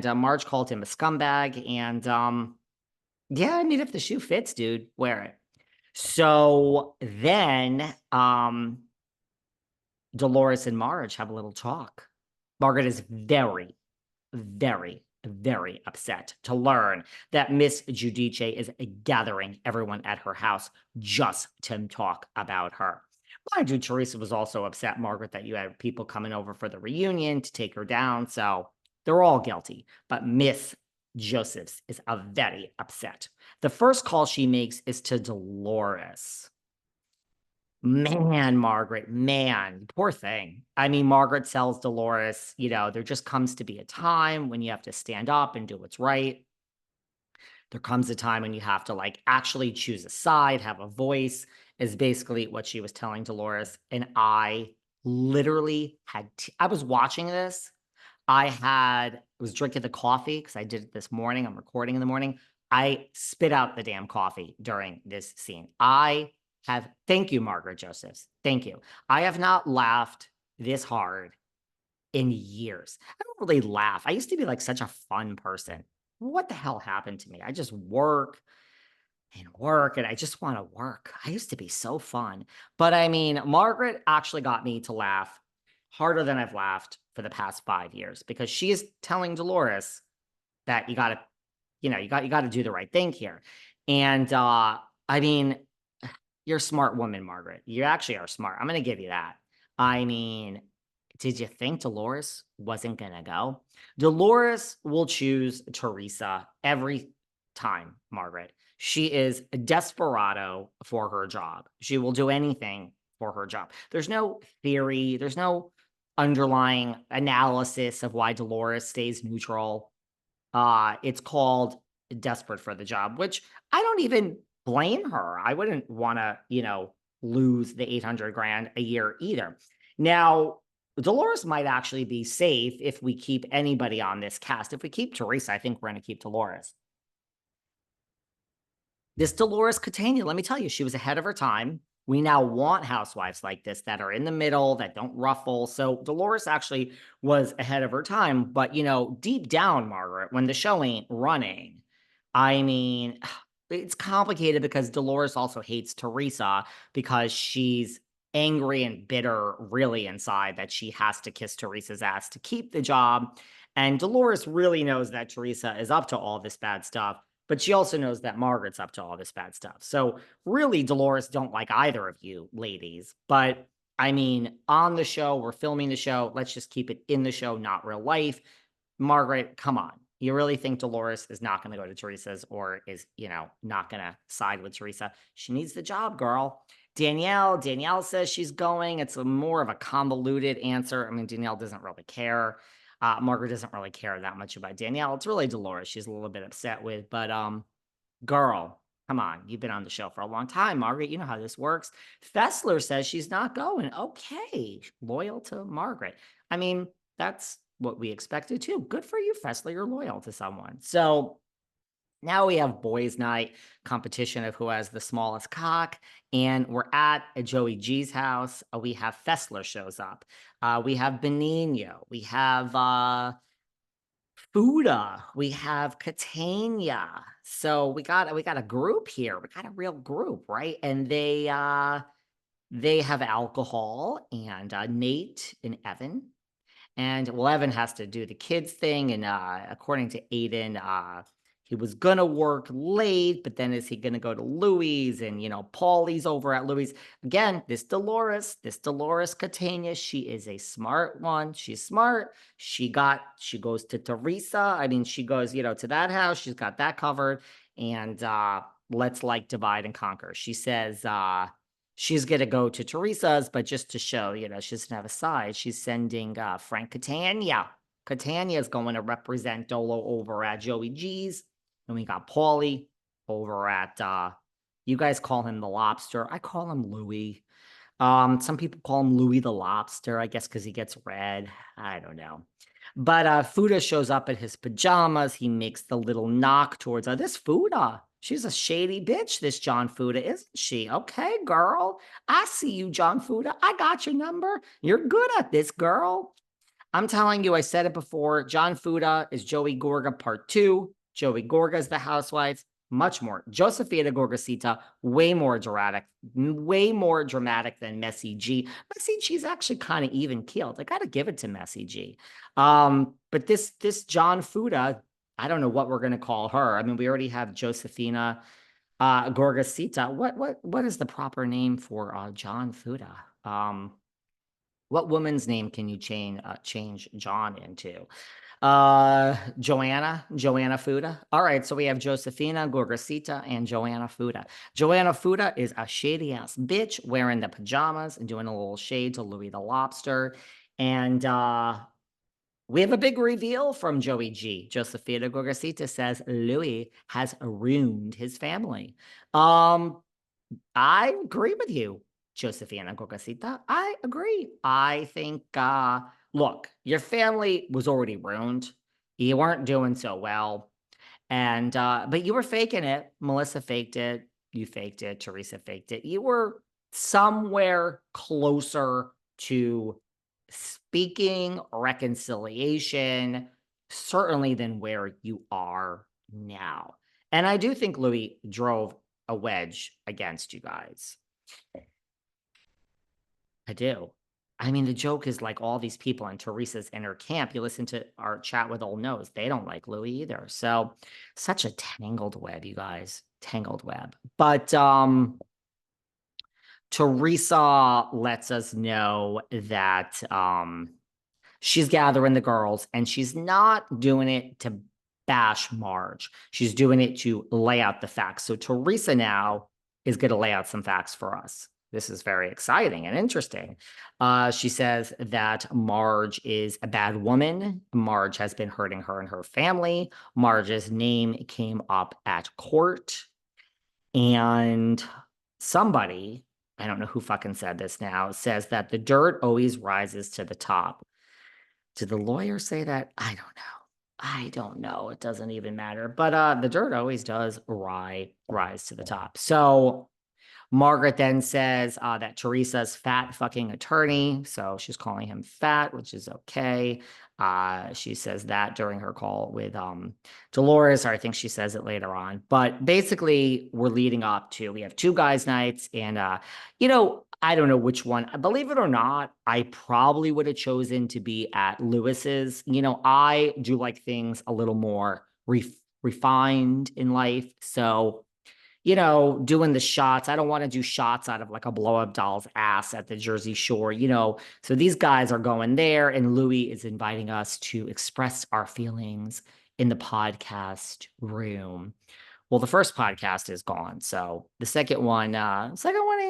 Marge called him a scumbag. And yeah, I mean, if the shoe fits, dude, wear it. So then Dolores and Marge have a little talk. Margaret is very, very, very upset to learn that Miss Giudice is gathering everyone at her house just to talk about her. Mind you, Teresa was also upset, Margaret, that you had people coming over for the reunion to take her down. So they're all guilty. But Miss Josephs is very upset. The first call she makes is to Dolores. Man, Margaret, man, poor thing. I mean, Margaret tells Dolores, there just comes to be a time when you have to stand up and do what's right. There comes a time when you have to like actually choose a side, have a voice, is basically what she was telling Dolores. And I literally I was watching this. Was drinking the coffee because I did it this morning. I'm recording in the morning. I spit out the damn coffee during this scene. Thank you, Margaret Josephs. Thank you. I have not laughed this hard in years. I don't really laugh. I used to be like such a fun person. What the hell happened to me? I just work and work and I just want to work. I used to be so fun. But I mean, Margaret actually got me to laugh harder than I've laughed for the past 5 years because she is telling Dolores that you got to, you got to do the right thing here. And I mean, you're a smart woman, Margaret. You actually are smart. I'm going to give you that. I mean, did you think Dolores wasn't going to go? Dolores will choose Teresa every time, Margaret. She is a desperado for her job. She will do anything for her job. There's no theory, there's no underlying analysis of why Dolores stays neutral. It's called desperate for the job, which I don't even blame her. I wouldn't want to, lose the 800 grand a year either. Now, Dolores might actually be safe if we keep anybody on this cast. If we keep Teresa, I think we're going to keep Dolores. This Dolores Catania, let me tell you, she was ahead of her time. We now want housewives like this that are in the middle, that don't ruffle. So Dolores actually was ahead of her time. But, deep down, Margaret, when the show ain't running, I mean, it's complicated because Dolores also hates Teresa because she's angry and bitter really inside that she has to kiss Teresa's ass to keep the job. And Dolores really knows that Teresa is up to all this bad stuff, but she also knows that Margaret's up to all this bad stuff. So really, Dolores don't like either of you ladies. But I mean, on the show, we're filming the show. Let's just keep it in the show, not real life. Margaret, come on. You really think Dolores is not going to go to Teresa's or is, not going to side with Teresa? She needs the job, girl. Danielle says she's going. It's more of a convoluted answer. I mean, Danielle doesn't really care. Margaret doesn't really care that much about Danielle. It's really Dolores she's a little bit upset with. But girl, come on. You've been on the show for a long time, Margaret. You know how this works. Fessler says she's not going. Okay. Loyal to Margaret. I mean, that's what we expected too. Good for you, Fessler. You're loyal to someone. So now we have boys' night competition of who has the smallest cock. And we're at Joey G's house. We have Fessler shows up. We have Benigno. We have Fuda. We have Catania. So we got a group here. We got a real group, right? And they have alcohol and Nate and Evan. And well, Evan has to do the kids thing. And according to Aydin, he was going to work late, but then is he going to go to Louie's? And, Paulie's over at Louie's. Again, this Dolores Catania, she is a smart one. She's smart. She goes to Teresa. I mean, she goes, to that house. She's got that covered. And let's like divide and conquer. She says, she's going to go to Teresa's, but just to show, she doesn't have a side, she's sending Frank Catania. Catania is going to represent Dolo over at Joey G's. And we got Paulie over at, you guys call him the Lobster. I call him Louie. Some people call him Louie the Lobster, I guess, because he gets red. I don't know. But Fuda shows up in his pajamas. He makes the little knock towards this Fuda. She's a shady bitch, this John Fuda, isn't she? Okay, girl. I see you, John Fuda. I got your number. You're good at this, girl. I'm telling you, I said it before. John Fuda is Joey Gorga part 2. Joey Gorga is the housewife. Much more. Josefina Gorgasita, way more dramatic than Messy G. Messy G's actually kind of even keeled. I gotta give it to Messy G. But this John Fuda, I don't know what we're gonna call her. I mean, we already have Josefina Gorgasita. What is the proper name for John Fuda? What woman's name can you change John into? Joanna Fuda. All right, so we have Josefina Gorgasita and Joanna Fuda. Joanna Fuda is a shady ass bitch wearing the pajamas and doing a little shade to Louie the Lobster. And we have a big reveal from Joey G. Josefina Gorgasita says Louie has ruined his family. I agree with you, Josefina Gorgasita. I agree. I think, look, your family was already ruined. You weren't doing so well. And, but you were faking it. Melissa faked it. You faked it. Teresa faked it. You were somewhere closer to speaking reconciliation, certainly than where you are now. And I do think Louis drove a wedge against you guys. I do. I mean, the joke is like all these people in Teresa's inner camp. You listen to our chat with Old Nose, they don't like Louis either. So such a tangled web, you guys. Tangled web. But Teresa lets us know that she's gathering the girls and she's not doing it to bash Marge. She's doing it to lay out the facts. So Teresa now is going to lay out some facts for us. This is very exciting and interesting. She says that Marge is a bad woman. Marge has been hurting her and her family. Marge's name came up at court. And somebody, I don't know who fucking said this now, says that the dirt always rises to the top. Did the lawyer say that? I don't know. I don't know. It doesn't even matter. But the dirt always does rise to the top. So Margaret then says that Teresa's fat fucking attorney. So she's calling him fat, which is okay. She says that during her call with Dolores, or I think she says it later on. But basically, we're leading up to, we have two guys' nights. And, I don't know which one. Believe it or not, I probably would have chosen to be at Lewis's. I do like things a little more refined in life. So doing the shots. I don't want to do shots out of like a blow up doll's ass at the Jersey Shore, So these guys are going there, and Louie is inviting us to express our feelings in the podcast room. Well, the first podcast is gone. So the second one